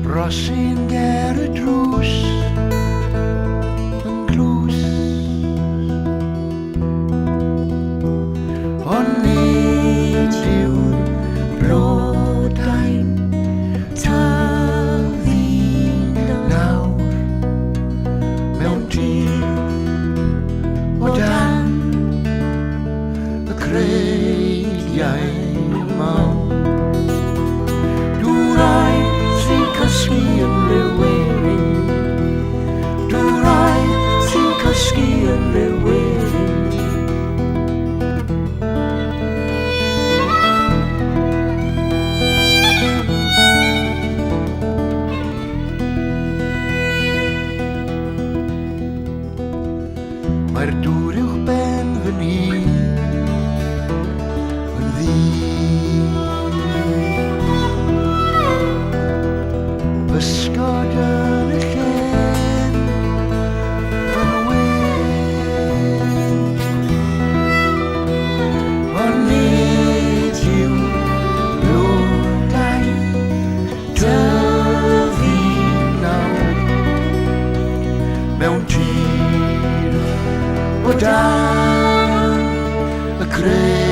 Rossin ger y drws yn glws. Ond nid yw'r blodau'n tyfu nawr mewn tir o dan y creigiau mawr. Dŵr ai sy'n cysgu yn rywun, dŵr ai sy'n cysgu yn rywun. Mae'r dŵr uwch ben fy ni yn ddi. Bysgod yn y llyn yn wyn. Ond nid yw blodau'n tyfu nawr mewn tir o dan y creu.